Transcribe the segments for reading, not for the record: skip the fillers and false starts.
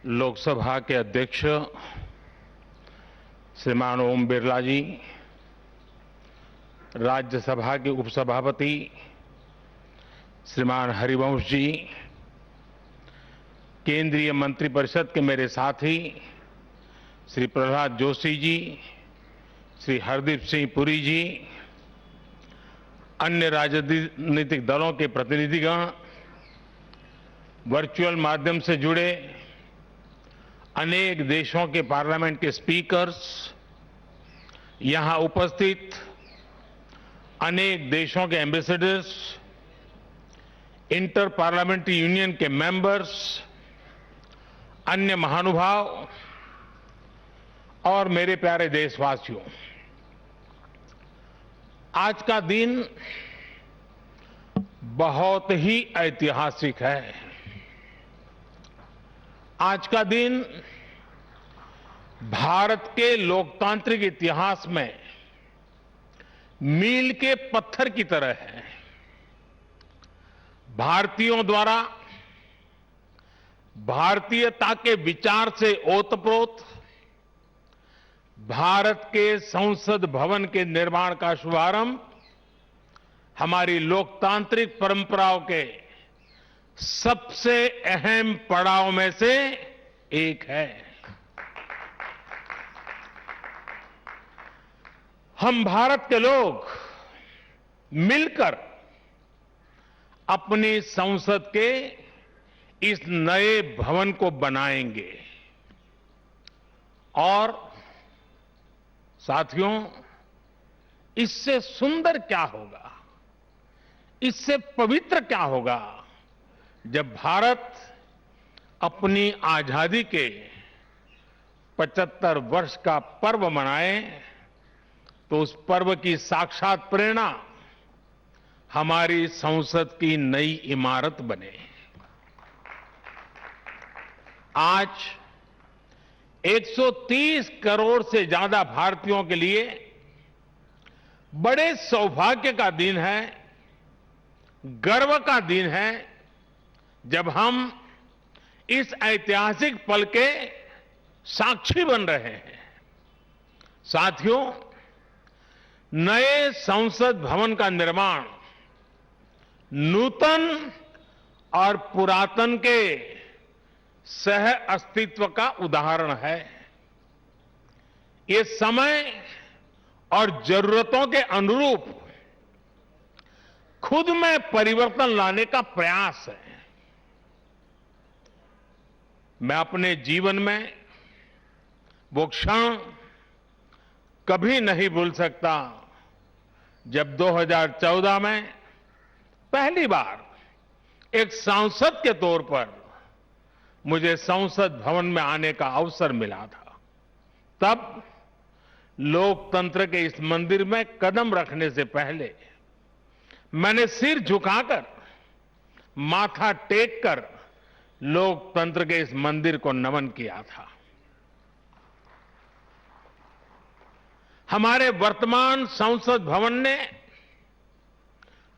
लोकसभा के अध्यक्ष श्रीमान ओम बिरला जी, राज्यसभा के उपसभापति श्रीमान हरिवंश जी, केंद्रीय मंत्रिपरिषद के मेरे साथी श्री प्रहलाद जोशी जी, श्री हरदीप सिंह पुरी जी, अन्य राजनीतिक दलों के प्रतिनिधिगण, वर्चुअल माध्यम से जुड़े अनेक देशों के पार्लियामेंट के स्पीकर्स, यहां उपस्थित अनेक देशों के एम्बेसडर्स, इंटर पार्लियामेंट्री यूनियन के मेंबर्स, अन्य महानुभाव और मेरे प्यारे देशवासियों, आज का दिन बहुत ही ऐतिहासिक है। आज का दिन भारत के लोकतांत्रिक इतिहास में मील के पत्थर की तरह है। भारतीयों द्वारा भारतीयता के विचार से ओतप्रोत भारत के संसद भवन के निर्माण का शुभारंभ हमारी लोकतांत्रिक परंपराओं के सबसे अहम पड़ाव में से एक है। हम भारत के लोग मिलकर अपनी संसद के इस नए भवन को बनाएंगे और साथियों, इससे सुंदर क्या होगा, इससे पवित्र क्या होगा जब भारत अपनी आजादी के 75 वर्ष का पर्व मनाए तो उस पर्व की साक्षात प्रेरणा हमारी संसद की नई इमारत बने। आज 130 करोड़ से ज्यादा भारतीयों के लिए बड़े सौभाग्य का दिन है, गर्व का दिन है, जब हम इस ऐतिहासिक पल के साक्षी बन रहे हैं। साथियों, नए संसद भवन का निर्माण नूतन और पुरातन के सह अस्तित्व का उदाहरण है। ये समय और जरूरतों के अनुरूप खुद में परिवर्तन लाने का प्रयास है। मैं अपने जीवन में वो क्षण कभी नहीं भूल सकता जब 2014 में पहली बार एक सांसद के तौर पर मुझे संसद भवन में आने का अवसर मिला था। तब लोकतंत्र के इस मंदिर में कदम रखने से पहले मैंने सिर झुकाकर, माथा टेककर लोकतंत्र के इस मंदिर को नमन किया था। हमारे वर्तमान संसद भवन ने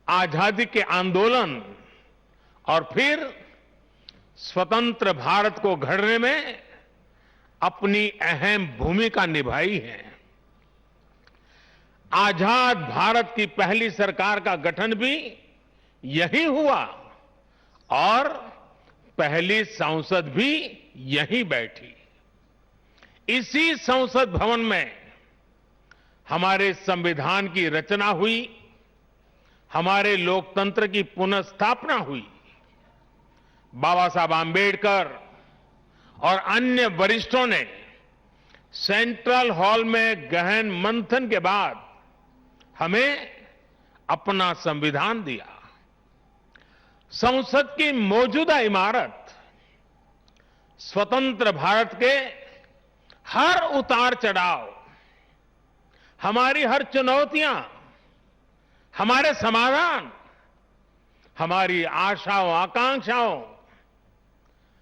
आजादी के आंदोलन और फिर स्वतंत्र भारत को गढ़ने में अपनी अहम भूमिका निभाई है। आजाद भारत की पहली सरकार का गठन भी यही हुआ और पहली संसद भी यहीं बैठी। इसी संसद भवन में हमारे संविधान की रचना हुई, हमारे लोकतंत्र की पुनर्स्थापना हुई। बाबा साहब आंबेडकर और अन्य वरिष्ठों ने सेंट्रल हॉल में गहन मंथन के बाद हमें अपना संविधान दिया। संसद की मौजूदा इमारत स्वतंत्र भारत के हर उतार चढ़ाव, हमारी हर चुनौतियां, हमारे समाधान, हमारी आशाओं आकांक्षाओं,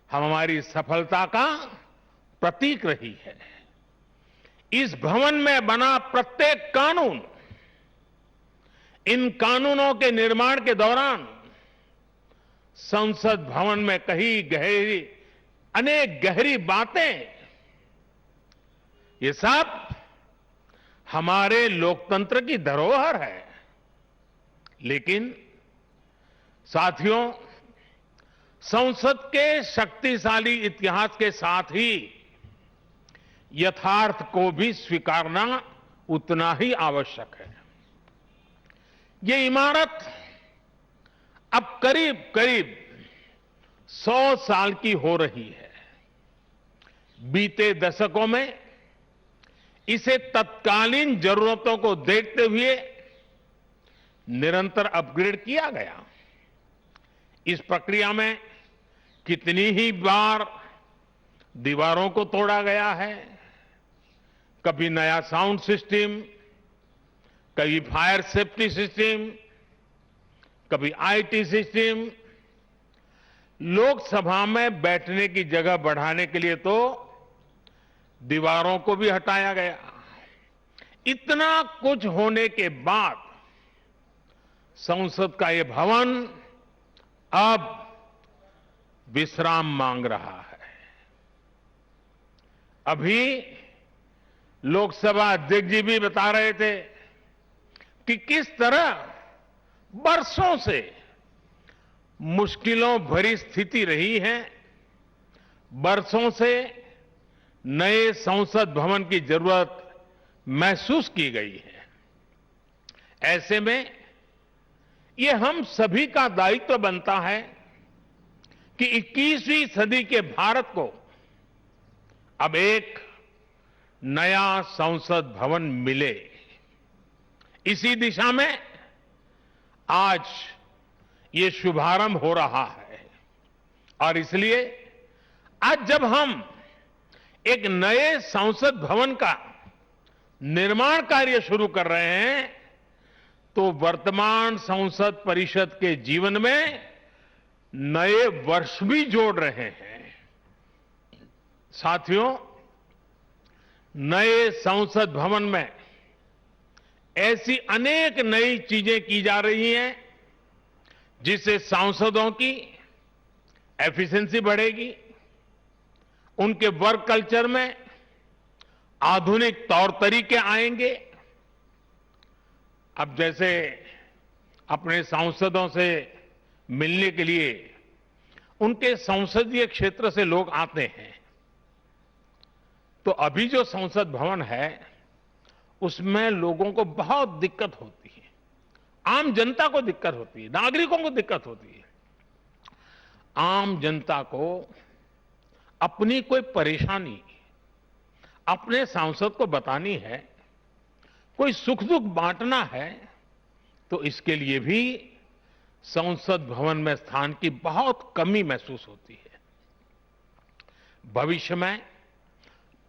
हमारी सफलता का प्रतीक रही है। इस भवन में बना प्रत्येक कानून, इन कानूनों के निर्माण के दौरान संसद भवन में कहीं गहरी अनेक गहरी बातें, ये सब हमारे लोकतंत्र की धरोहर है। लेकिन साथियों, संसद के शक्तिशाली इतिहास के साथ ही यथार्थ को भी स्वीकारना उतना ही आवश्यक है। ये इमारत अब करीब करीब 100 साल की हो रही है। बीते दशकों में इसे तत्कालीन जरूरतों को देखते हुए निरंतर अपग्रेड किया गया। इस प्रक्रिया में कितनी ही बार दीवारों को तोड़ा गया है, कभी नया साउंड सिस्टम, कभी फायर सेफ्टी सिस्टम, कभी आईटी सिस्टम, लोकसभा में बैठने की जगह बढ़ाने के लिए तो दीवारों को भी हटाया गया। इतना कुछ होने के बाद संसद का ये भवन अब विश्राम मांग रहा है। अभी लोकसभा अध्यक्ष जी भी बता रहे थे कि किस तरह बरसों से मुश्किलों भरी स्थिति रही है। बरसों से नए संसद भवन की जरूरत महसूस की गई है। ऐसे में ये हम सभी का दायित्व बनता है कि 21वीं सदी के भारत को अब एक नया संसद भवन मिले। इसी दिशा में आज ये शुभारंभ हो रहा है और इसलिए आज जब हम एक नए संसद भवन का निर्माण कार्य शुरू कर रहे हैं तो वर्तमान संसद परिषद के जीवन में नए वर्ष भी जोड़ रहे हैं। साथियों, नए संसद भवन में ऐसी अनेक नई चीजें की जा रही हैं जिससे सांसदों की एफिशिएंसी बढ़ेगी, उनके वर्क कल्चर में आधुनिक तौर तरीके आएंगे। अब जैसे अपने सांसदों से मिलने के लिए उनके संसदीय क्षेत्र से लोग आते हैं, तो अभी जो संसद भवन है उसमें लोगों को बहुत दिक्कत होती है, आम जनता को दिक्कत होती है, नागरिकों को दिक्कत होती है। आम जनता को अपनी कोई परेशानी अपने सांसद को बतानी है, कोई सुख दुख बांटना है, तो इसके लिए भी संसद भवन में स्थान की बहुत कमी महसूस होती है। भविष्य में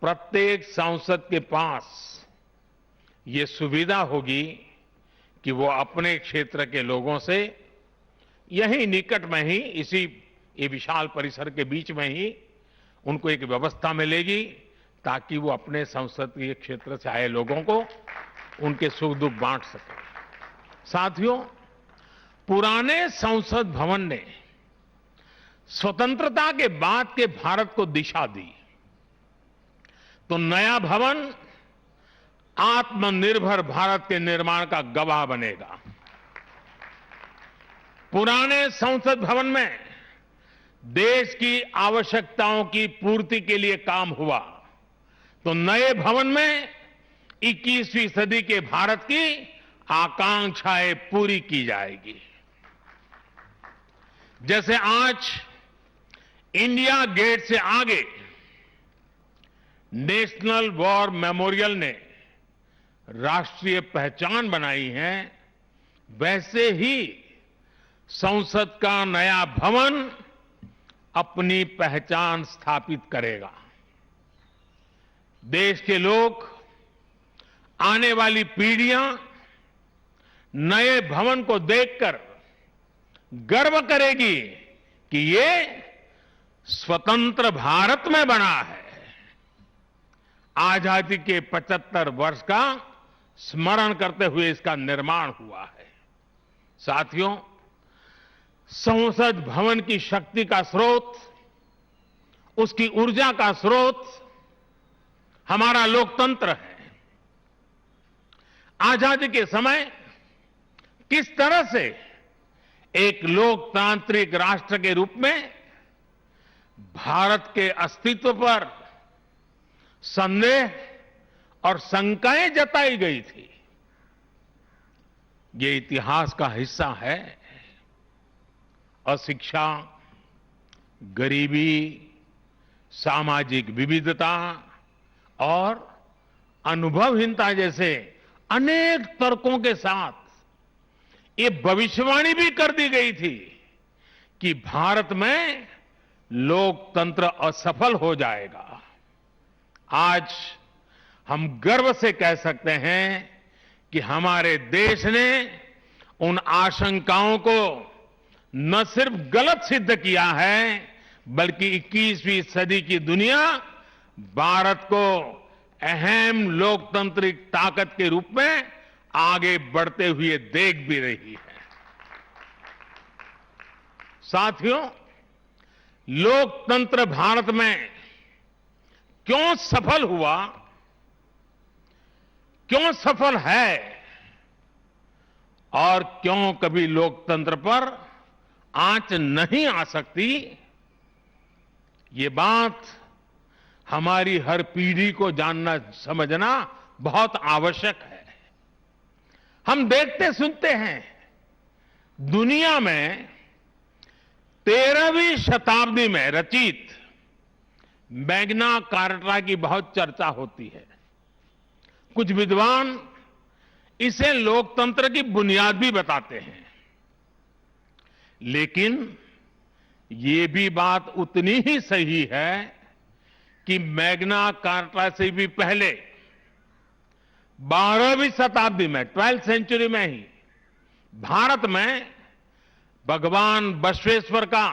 प्रत्येक सांसद के पास ये सुविधा होगी कि वो अपने क्षेत्र के लोगों से यहीं निकट में ही, इसी ये विशाल परिसर के बीच में ही उनको एक व्यवस्था मिलेगी ताकि वो अपने संसदीय क्षेत्र से आए लोगों को उनके सुख दुख बांट सके। साथियों, पुराने संसद भवन ने स्वतंत्रता के बाद के भारत को दिशा दी, तो नया भवन आत्मनिर्भर भारत के निर्माण का गवाह बनेगा। पुराने संसद भवन में देश की आवश्यकताओं की पूर्ति के लिए काम हुआ, तो नए भवन में 21वीं सदी के भारत की आकांक्षाएं पूरी की जाएगी। जैसे आज इंडिया गेट से आगे नेशनल वॉर मेमोरियल ने राष्ट्रीय पहचान बनाई है, वैसे ही संसद का नया भवन अपनी पहचान स्थापित करेगा। देश के लोग, आने वाली पीढ़ियां नए भवन को देखकर गर्व करेगी कि ये स्वतंत्र भारत में बना है। आजादी के 75 वर्ष का स्मरण करते हुए इसका निर्माण हुआ है। साथियों, संसद भवन की शक्ति का स्रोत उसकी ऊर्जा का स्रोत हमारा लोकतंत्र है। आजादी के समय किस तरह से एक लोकतांत्रिक राष्ट्र के रूप में भारत के अस्तित्व पर संदेह और शंकाएं जताई गई थी, ये इतिहास का हिस्सा है। अशिक्षा, गरीबी, सामाजिक विविधता और अनुभवहीनता जैसे अनेक तर्कों के साथ ये भविष्यवाणी भी कर दी गई थी कि भारत में लोकतंत्र असफल हो जाएगा। आज हम गर्व से कह सकते हैं कि हमारे देश ने उन आशंकाओं को न सिर्फ गलत सिद्ध किया है, बल्कि 21वीं सदी की दुनिया भारत को अहम लोकतांत्रिक ताकत के रूप में आगे बढ़ते हुए देख भी रही है। साथियों, लोकतंत्र भारत में क्यों सफल हुआ, क्यों सफल है और क्यों कभी लोकतंत्र पर आंच नहीं आ सकती, ये बात हमारी हर पीढ़ी को जानना समझना बहुत आवश्यक है। हम देखते सुनते हैं दुनिया में 13वीं शताब्दी में रचित मैग्ना कार्टा की बहुत चर्चा होती है। कुछ विद्वान इसे लोकतंत्र की बुनियाद भी बताते हैं, लेकिन ये भी बात उतनी ही सही है कि मैग्ना कार्टा से भी पहले 12वीं शताब्दी में 12th सेंचुरी में ही भारत में भगवान बसवेश्वर का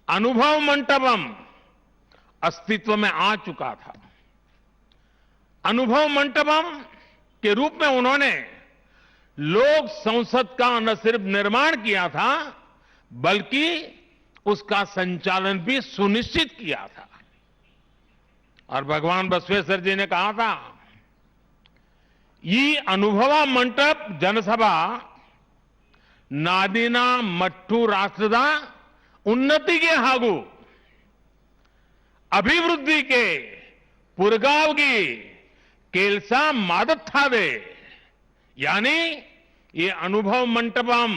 अनुभव मंटपम अस्तित्व में आ चुका था। अनुभव मंटपम के रूप में उन्होंने लोक संसद का न सिर्फ निर्माण किया था, बल्कि उसका संचालन भी सुनिश्चित किया था। और भगवान बसवेश्वर जी ने कहा था, ಈ ಅನುಭವ ಮಂಟಪ ಜನಸಭಾ ನಾದಿನ ಮಟ್ಟು ರಾಷ್ಟ್ರದ ಉನ್ನತಿಗೆ ಹಾಗೂ ಅಭಿವೃದ್ಧಿಗೆ ಪುರಗಾವಗಿ ಕೆಲಸ ಮಾಡುತ್ತದೆ। यानी ये अनुभव मंटपम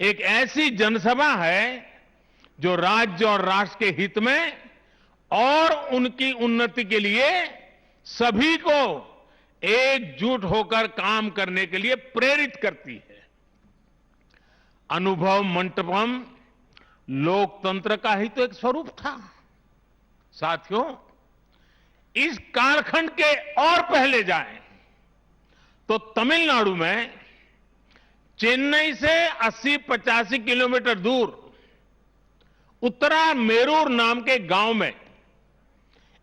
एक ऐसी जनसभा है जो राज्य और राष्ट्र के हित में और उनकी उन्नति के लिए सभी को एकजुट होकर काम करने के लिए प्रेरित करती है। अनुभव मंटपम लोकतंत्र का ही तो एक स्वरूप था। साथियों, इस कालखंड के और पहले जाएं तो तमिलनाडु में चेन्नई से 80-85 किलोमीटर दूर उत्तरा मेरूर नाम के गांव में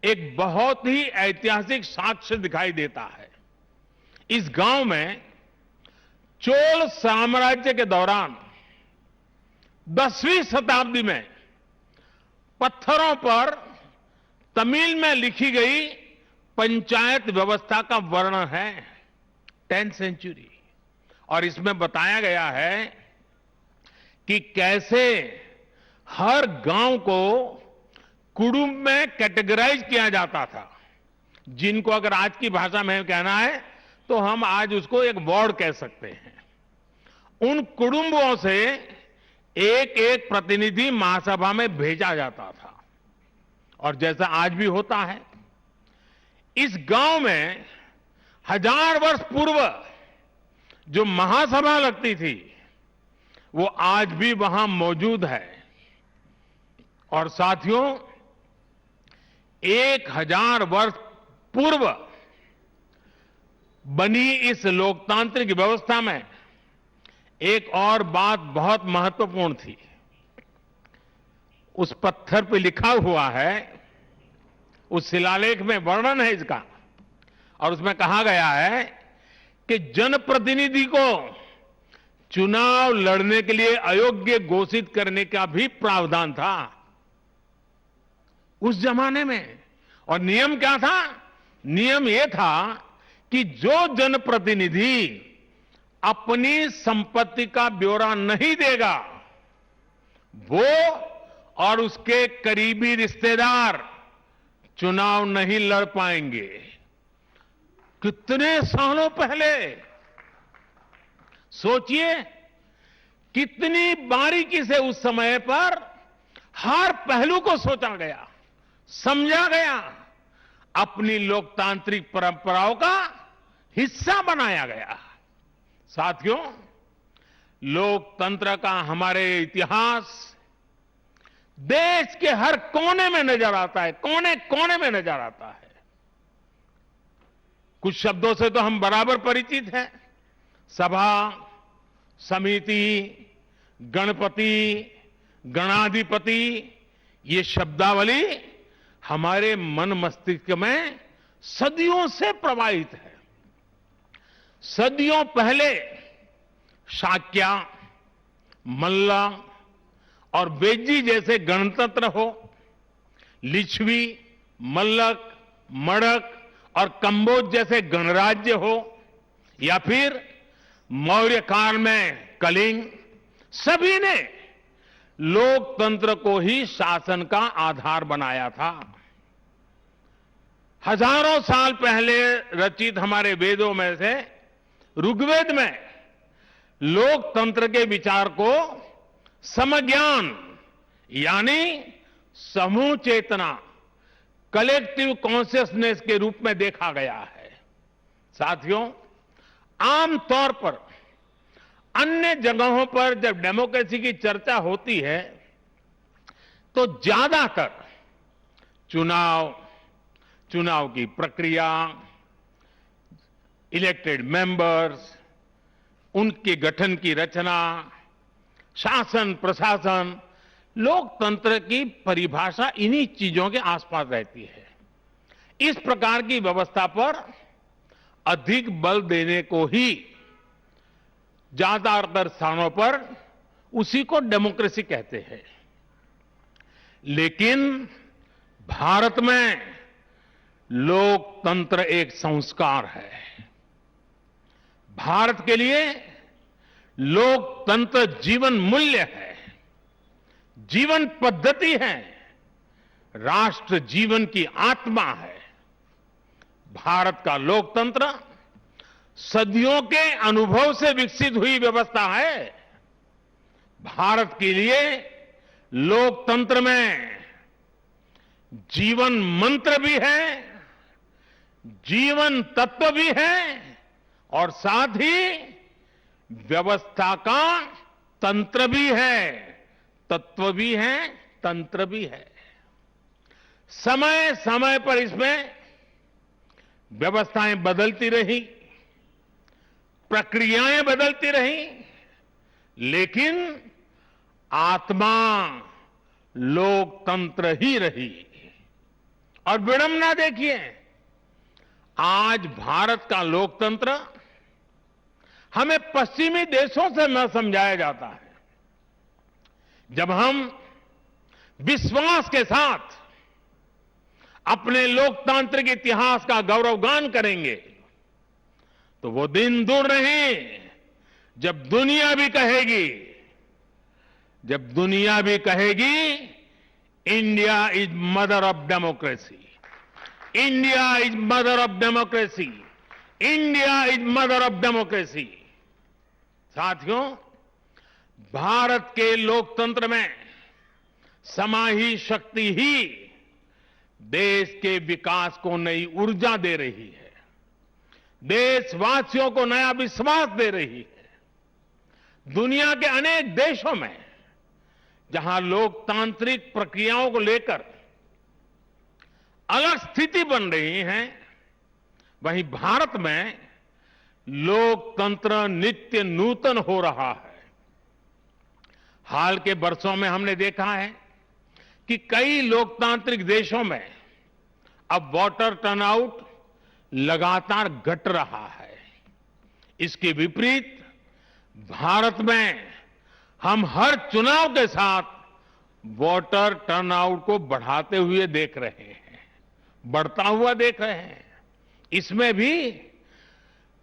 एक बहुत ही ऐतिहासिक साक्ष्य दिखाई देता है। इस गांव में चोल साम्राज्य के दौरान 10वीं शताब्दी में पत्थरों पर तमिल में लिखी गई पंचायत व्यवस्था का वर्णन है, 10th सेंचुरी। और इसमें बताया गया है कि कैसे हर गांव को कुटुंब में कैटेगराइज किया जाता था, जिनको अगर आज की भाषा में कहना है तो हम आज उसको एक वार्ड कह सकते हैं। उन कुटुंबों से एक एक प्रतिनिधि महासभा में भेजा जाता था। और जैसा आज भी होता है, इस गांव में 1000 वर्ष पूर्व जो महासभा लगती थी वो आज भी वहां मौजूद है। और साथियों, 1000 वर्ष पूर्व बनी इस लोकतांत्रिक व्यवस्था में एक और बात बहुत महत्वपूर्ण थी। उस पत्थर पे लिखा हुआ है, उस शिलालेख में वर्णन है इसका, और उसमें कहा गया है कि जनप्रतिनिधि को चुनाव लड़ने के लिए अयोग्य घोषित करने का भी प्रावधान था। उस जमाने में। और नियम क्या था? नियम यह था कि जो जनप्रतिनिधि अपनी संपत्ति का ब्यौरा नहीं देगा, वो और उसके करीबी रिश्तेदार चुनाव नहीं लड़ पाएंगे। कितने सालों पहले, सोचिए कितनी बारीकी से उस समय पर हर पहलू को सोचा गया, समझा गया, अपनी लोकतांत्रिक परंपराओं का हिस्सा बनाया गया। साथियों, लोकतंत्र का हमारे इतिहास देश के हर कोने में नजर आता है, कोने कोने में नजर आता है। कुछ शब्दों से तो हम बराबर परिचित हैं। सभा, समिति, गणपति, गणाधिपति, ये शब्दावली हमारे मन मस्तिष्क में सदियों से प्रवाहित है। सदियों पहले शाक्य, मल्ल और बेज्जी जैसे गणतंत्र हो, लिच्छवी, मल्लक, मड़क और कंबोज जैसे गणराज्य हो, या फिर मौर्य काल में कलिंग, सभी ने लोकतंत्र को ही शासन का आधार बनाया था। हजारों साल पहले रचित हमारे वेदों में से ऋग्वेद में लोकतंत्र के विचार को समज्ञान यानी समूह चेतना, कलेक्टिव कॉन्शियसनेस के रूप में देखा गया है। साथियों, आमतौर पर अन्य जगहों पर जब डेमोक्रेसी की चर्चा होती है तो ज्यादातर चुनाव की प्रक्रिया, इलेक्टेड मेंबर्स, उनके गठन की रचना, शासन प्रशासन, लोकतंत्र की परिभाषा इन्हीं चीजों के आसपास रहती है। इस प्रकार की व्यवस्था पर अधिक बल देने को ही ज्यादातर स्थानों पर उसी को डेमोक्रेसी कहते हैं। लेकिन भारत में लोकतंत्र एक संस्कार है। भारत के लिए लोकतंत्र जीवन मूल्य है, जीवन पद्धति है, राष्ट्र जीवन की आत्मा है। भारत का लोकतंत्र सदियों के अनुभव से विकसित हुई व्यवस्था है। भारत के लिए लोकतंत्र में जीवन मंत्र भी है, जीवन तत्व भी है और साथ ही व्यवस्था का तंत्र भी है, तत्व भी है, तंत्र भी है। समय समय पर इसमें व्यवस्थाएं बदलती रही, प्रक्रियाएं बदलती रही, लेकिन आत्मा लोकतंत्र ही रही। और विडंबना देखिए, आज भारत का लोकतंत्र हमें पश्चिमी देशों से न समझाया जाता है। जब हम विश्वास के साथ अपने लोकतांत्रिक इतिहास का गौरवगान करेंगे तो वो दिन दूर नहीं जब दुनिया भी कहेगी India is mother of democracy, India is mother of democracy, India is mother of democracy. साथियों, भारत के लोकतंत्र में समाही शक्ति ही देश के विकास को नई ऊर्जा दे रही है, देशवासियों को नया विश्वास दे रही है। दुनिया के अनेक देशों में जहां लोकतांत्रिक प्रक्रियाओं को लेकर अलग स्थिति बन रही है, वहीं भारत में लोकतंत्र नित्य नूतन हो रहा है। हाल के वर्षों में हमने देखा है कि कई लोकतांत्रिक देशों में अब वोटर टर्नआउट लगातार घट रहा है। इसके विपरीत भारत में हम हर चुनाव के साथ वोटर टर्नआउट को बढ़ाते हुए देख रहे हैं, बढ़ता हुआ देख रहे हैं। इसमें भी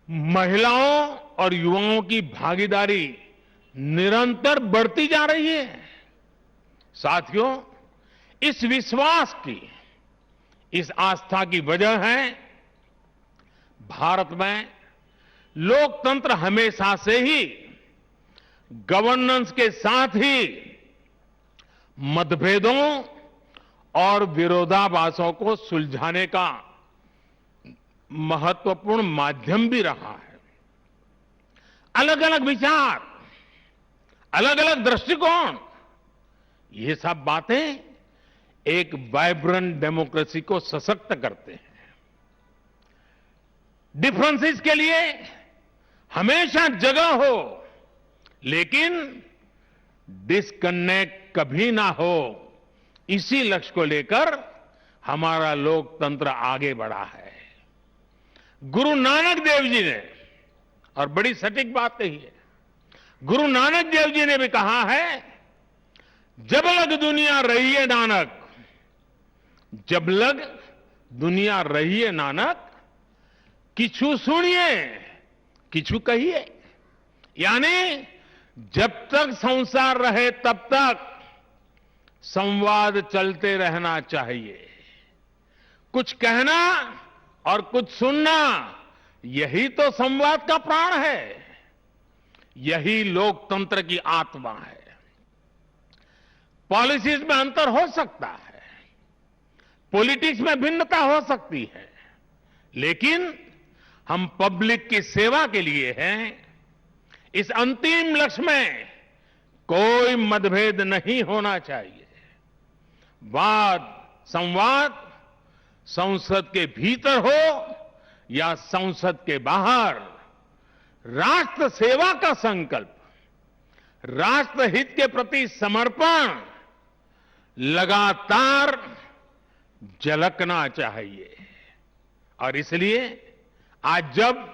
महिलाओं और युवाओं की भागीदारी निरंतर बढ़ती जा रही है। साथियों, इस विश्वास की, इस आस्था की वजह है भारत में लोकतंत्र हमेशा से ही गवर्नेंस के साथ ही मतभेदों और विरोधाभासों को सुलझाने का महत्वपूर्ण माध्यम भी रहा है। अलग अलग विचार, अलग अलग दृष्टिकोण, ये सब बातें एक वाइब्रेंट डेमोक्रेसी को सशक्त करते हैं। डिफरेंसेस के लिए हमेशा जगह हो, लेकिन डिस्कनेक्ट कभी ना हो, इसी लक्ष्य को लेकर हमारा लोकतंत्र आगे बढ़ा है। गुरु नानक देव जी ने, और बड़ी सटीक बात कही है, गुरु नानक देव जी ने भी कहा है, जब लग दुनिया रही है नानक, जब लग दुनिया रही है नानक, किछु सुनिए किछु कहिए। यानी जब तक संसार रहे तब तक संवाद चलते रहना चाहिए। कुछ कहना और कुछ सुनना, यही तो संवाद का प्राण है, यही लोकतंत्र की आत्मा है। पॉलिसीज में अंतर हो सकता है, पॉलिटिक्स में भिन्नता हो सकती है, लेकिन हम पब्लिक की सेवा के लिए हैं। इस अंतिम लक्ष्य में कोई मतभेद नहीं होना चाहिए। वाद संवाद संसद के भीतर हो या संसद के बाहर, राष्ट्र सेवा का संकल्प, राष्ट्रहित के प्रति समर्पण लगातार झलकना चाहिए। और इसलिए आज जब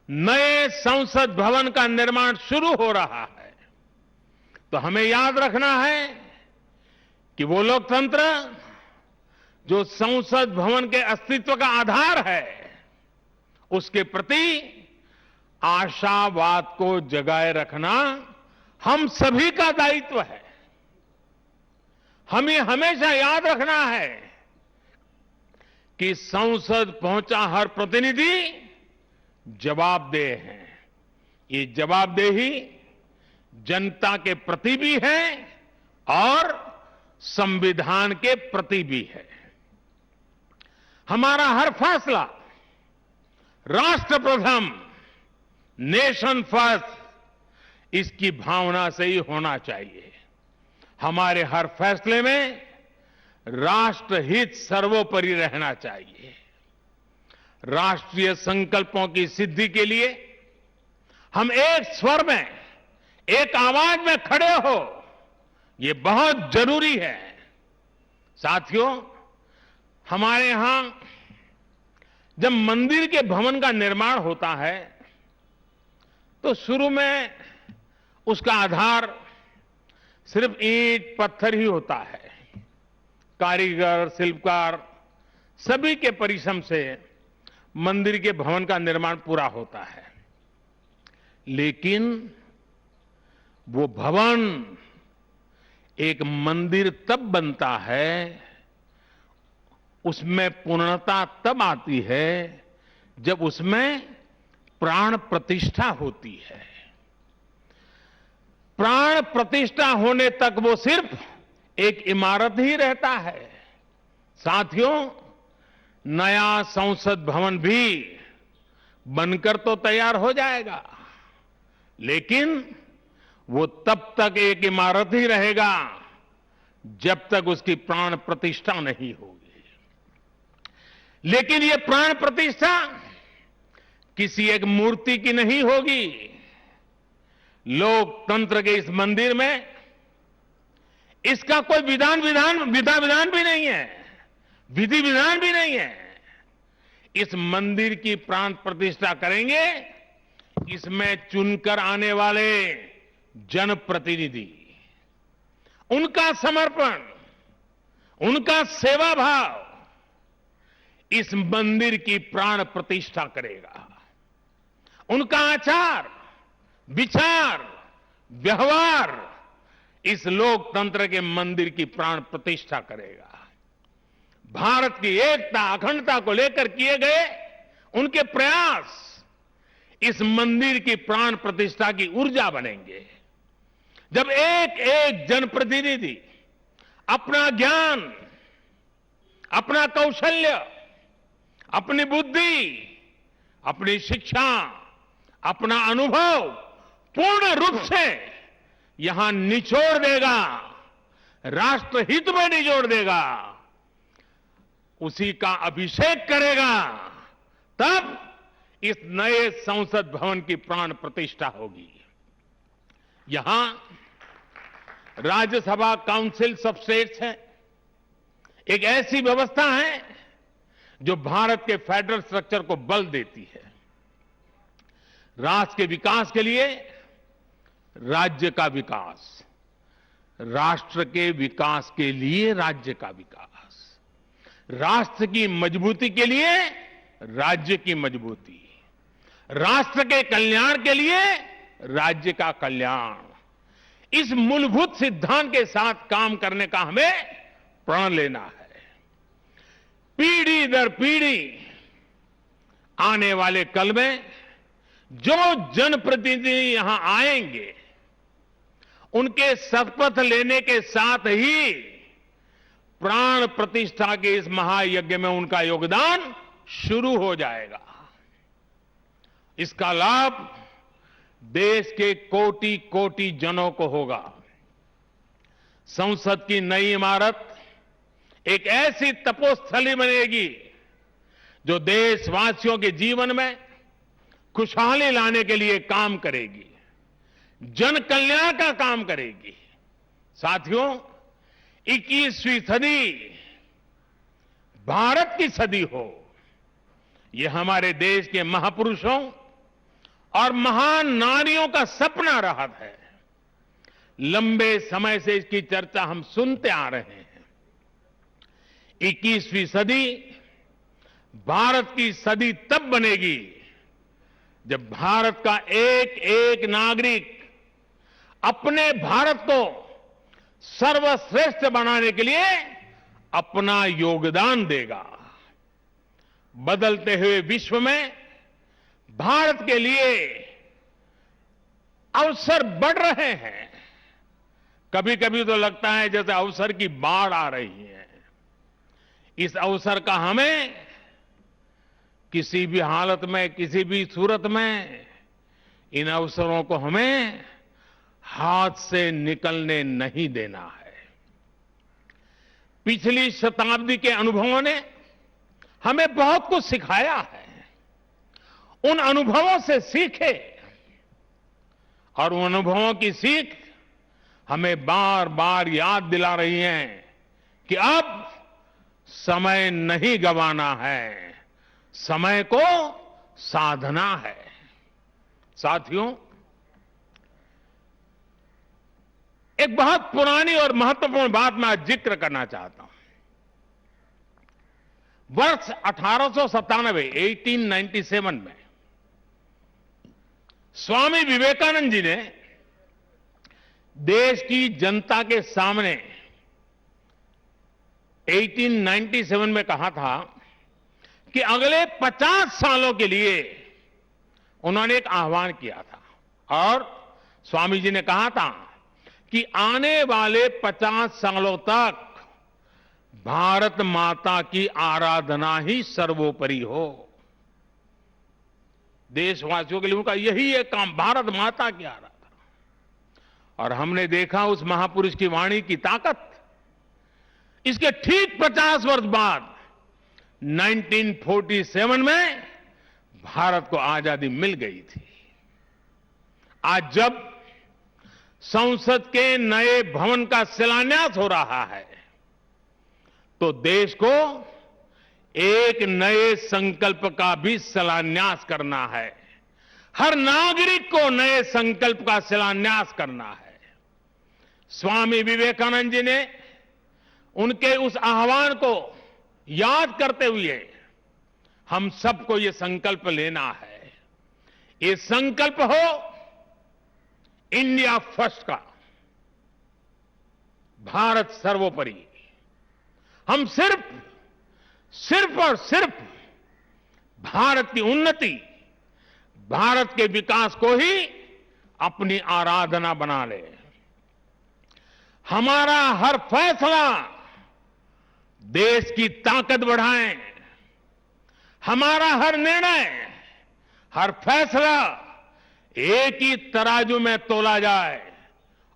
नए संसद भवन का निर्माण शुरू हो रहा है, तो हमें याद रखना है कि वो लोकतंत्र जो संसद भवन के अस्तित्व का आधार है, उसके प्रति आशावाद को जगाए रखना हम सभी का दायित्व है। हमें हमेशा याद रखना है कि संसद पहुंचा हर प्रतिनिधि जवाबदेह है। ये जवाबदेही जनता के प्रति भी है और संविधान के प्रति भी है। हमारा हर फैसला राष्ट्र प्रथम, नेशन फर्स्ट, इसकी भावना से ही होना चाहिए। हमारे हर फैसले में राष्ट्रहित सर्वोपरि रहना चाहिए। राष्ट्रीय संकल्पों की सिद्धि के लिए हम एक स्वर में, एक आवाज में खड़े हो, ये बहुत जरूरी है। साथियों, हमारे यहां जब मंदिर के भवन का निर्माण होता है, तो शुरू में उसका आधार सिर्फ ईंट पत्थर ही होता है। कारीगर, शिल्पकार सभी के परिश्रम से मंदिर के भवन का निर्माण पूरा होता है। लेकिन वो भवन एक मंदिर तब बनता है, उसमें पूर्णता तब आती है जब उसमें प्राण प्रतिष्ठा होती है। प्राण प्रतिष्ठा होने तक वो सिर्फ एक इमारत ही रहता है। साथियों, नया संसद भवन भी बनकर तो तैयार हो जाएगा, लेकिन वो तब तक एक इमारत ही रहेगा जब तक उसकी प्राण प्रतिष्ठा नहीं होगी। लेकिन ये प्राण प्रतिष्ठा किसी एक मूर्ति की नहीं होगी। लोकतंत्र के इस मंदिर में इसका कोई विधा विधान भी नहीं है, विधि विधान भी नहीं है। इस मंदिर की प्राण प्रतिष्ठा करेंगे इसमें चुनकर आने वाले जनप्रतिनिधि, उनका समर्पण, उनका सेवा भाव इस मंदिर की प्राण प्रतिष्ठा करेगा। उनका आचार, विचार, व्यवहार इस लोकतंत्र के मंदिर की प्राण प्रतिष्ठा करेगा। भारत की एकता, अखंडता को लेकर किए गए उनके प्रयास इस मंदिर की प्राण प्रतिष्ठा की ऊर्जा बनेंगे। जब एक एक जनप्रतिनिधि अपना ज्ञान, अपना कौशल्य, अपनी बुद्धि, अपनी शिक्षा, अपना अनुभव पूर्ण रूप से यहां निचोड़ देगा, राष्ट्रहित में निचोड़ देगा, उसी का अभिषेक करेगा, तब इस नए संसद भवन की प्राण प्रतिष्ठा होगी। यहां राज्यसभा काउंसिल सब स्टेट्स है, एक ऐसी व्यवस्था है जो भारत के फेडरल स्ट्रक्चर को बल देती है। राष्ट्र के विकास के लिए राज्य का विकास, राष्ट्र के विकास के लिए राज्य का विकास, राष्ट्र की मजबूती के लिए राज्य की मजबूती, राष्ट्र के कल्याण के लिए राज्य का कल्याण, इस मूलभूत सिद्धांत के साथ काम करने का हमें प्रण लेना है। पीढ़ी दर पीढ़ी आने वाले कल में जो जनप्रतिनिधि यहां आएंगे, उनके शपथ लेने के साथ ही प्राण प्रतिष्ठा के इस महायज्ञ में उनका योगदान शुरू हो जाएगा। इसका लाभ देश के कोटि कोटि जनों को होगा। संसद की नई इमारत एक ऐसी तपोस्थली बनेगी जो देशवासियों के जीवन में खुशहाली लाने के लिए काम करेगी, जन कल्याण का काम करेगी। साथियों, 21वीं सदी भारत की सदी हो, यह हमारे देश के महापुरुषों और महान नारियों का सपना रहा है। लंबे समय से इसकी चर्चा हम सुनते आ रहे हैं। 21वीं सदी भारत की सदी तब बनेगी जब भारत का एक एक नागरिक अपने भारत को सर्वश्रेष्ठ बनाने के लिए अपना योगदान देगा। बदलते हुए विश्व में भारत के लिए अवसर बढ़ रहे हैं। कभी कभी तो लगता है जैसे अवसर की बाढ़ आ रही है। इस अवसर का हमें किसी भी हालत में, किसी भी सूरत में इन अवसरों को हमें हाथ से निकलने नहीं देना है। पिछली शताब्दी के अनुभवों ने हमें बहुत कुछ सिखाया है। उन अनुभवों से सीखे और उन अनुभवों की सीख हमें बार बार याद दिला रही है कि अब समय नहीं गंवाना है, समय को साधना है। साथियों, एक बहुत पुरानी और महत्वपूर्ण बात मैं आज जिक्र करना चाहता हूं। वर्ष 1897 में स्वामी विवेकानंद जी ने देश की जनता के सामने 1897 में कहा था कि अगले 50 सालों के लिए उन्होंने एक आह्वान किया था और स्वामी जी ने कहा था कि आने वाले 50 सालों तक भारत माता की आराधना ही सर्वोपरि हो। देशवासियों के लिए उनका यही एक काम, भारत माता की आराधना। और हमने देखा उस महापुरुष की वाणी की ताकत। इसके ठीक 50 वर्ष बाद 1947 में भारत को आजादी मिल गई थी। आज जब संसद के नए भवन का शिलान्यास हो रहा है तो देश को एक नए संकल्प का भी शिलान्यास करना है। हर नागरिक को नए संकल्प का शिलान्यास करना है। स्वामी विवेकानंद जी ने उनके उस आह्वान को याद करते हुए हम सबको ये संकल्प लेना है। ये संकल्प हो इंडिया फर्स्ट का, भारत सर्वोपरि। हम सिर्फ और सिर्फ भारत की उन्नति, भारत के विकास को ही अपनी आराधना बना ले। हमारा हर फैसला देश की ताकत बढ़ाए, हमारा हर निर्णय, हर फैसला एक ही तराजू में तोला जाए,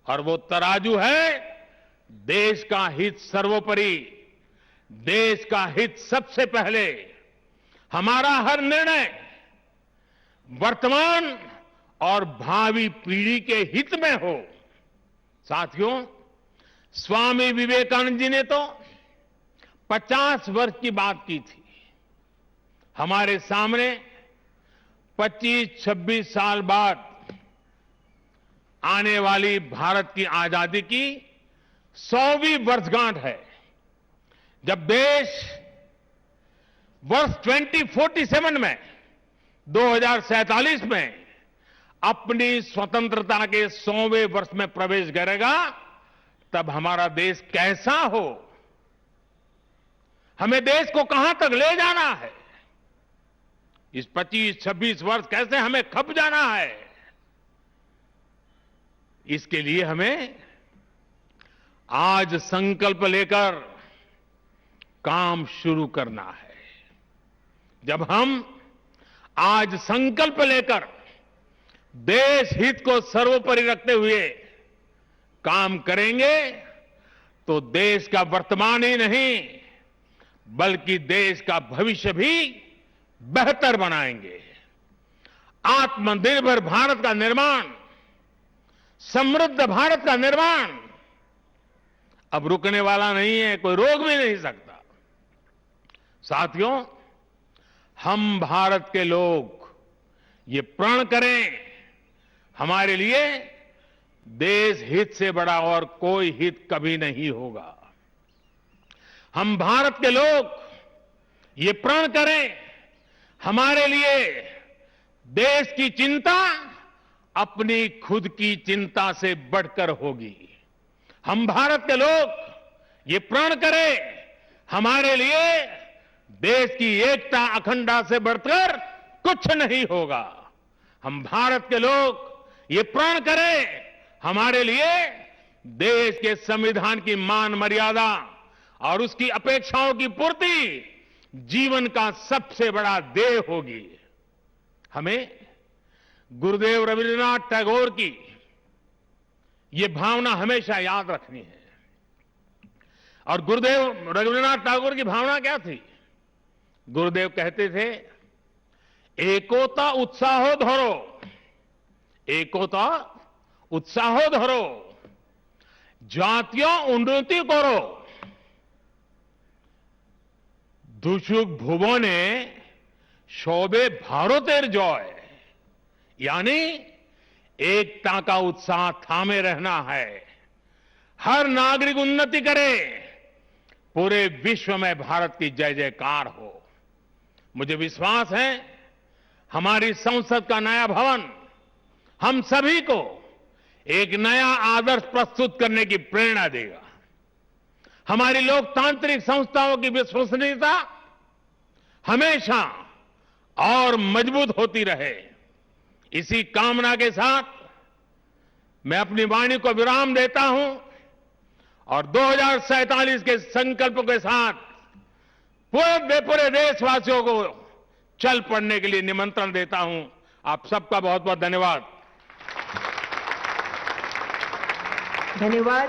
और वो तराजू है देश का हित सर्वोपरि, देश का हित सबसे पहले। हमारा हर निर्णय वर्तमान और भावी पीढ़ी के हित में हो। साथियों, स्वामी विवेकानंद जी ने तो 50 वर्ष की बात की थी। हमारे सामने 25-26 साल बाद आने वाली भारत की आजादी की 100वीं वर्षगांठ है, जब देश वर्ष 2047 में 2047 में अपनी स्वतंत्रता के 100वें वर्ष में प्रवेश करेगा। तब हमारा देश कैसा हो, हमें देश को कहां तक ले जाना है, इस 25-26 वर्ष कैसे हमें खप जाना है, इसके लिए हमें आज संकल्प लेकर काम शुरू करना है। जब हम आज संकल्प लेकर देश हित को सर्वोपरि रखते हुए काम करेंगे तो देश का वर्तमान ही नहीं बल्कि देश का भविष्य भी बेहतर बनाएंगे। आत्मनिर्भर भारत का निर्माण, समृद्ध भारत का निर्माण अब रुकने वाला नहीं है, कोई रोक भी नहीं सकता। साथियों, हम भारत के लोग ये प्रण करें, हमारे लिए देश हित से बड़ा और कोई हित कभी नहीं होगा। हम भारत के लोग ये प्रण करें, हमारे लिए देश की चिंता अपनी खुद की चिंता से बढ़कर होगी। हम भारत के लोग ये प्रण करें, हमारे लिए देश की एकता अखंडता से बढ़कर कुछ नहीं होगा। हम भारत के लोग ये प्रण करें, हमारे लिए देश के संविधान की मान मर्यादा और उसकी अपेक्षाओं की पूर्ति जीवन का सबसे बड़ा ध्येय होगी। हमें गुरुदेव रविन्द्रनाथ टैगोर की ये भावना हमेशा याद रखनी है। और गुरुदेव रविन्द्रनाथ टैगोर की भावना क्या थी? गुरुदेव कहते थे, एकोता उत्साहो धरो, एकोता उत्साहो धरो, জাতীয় উন্নতি করো, দুসুক ভুবনে সবে ভারতের জয়। यानी एकता का उत्साह थामे रहना है, हर नागरिक उन्नति करे, पूरे विश्व में भारत की जय जयकार हो। मुझे विश्वास है हमारी संसद का नया भवन हम सभी को एक नया आदर्श प्रस्तुत करने की प्रेरणा देगा। हमारी लोकतांत्रिक संस्थाओं की विश्वसनीयता हमेशा और मजबूत होती रहे। इसी कामना के साथ मैं अपनी वाणी को विराम देता हूं और 2047 के संकल्प के साथ पूरे देशवासियों को चल पड़ने के लिए निमंत्रण देता हूं। आप सबका बहुत बहुत धन्यवाद। धन्यवाद।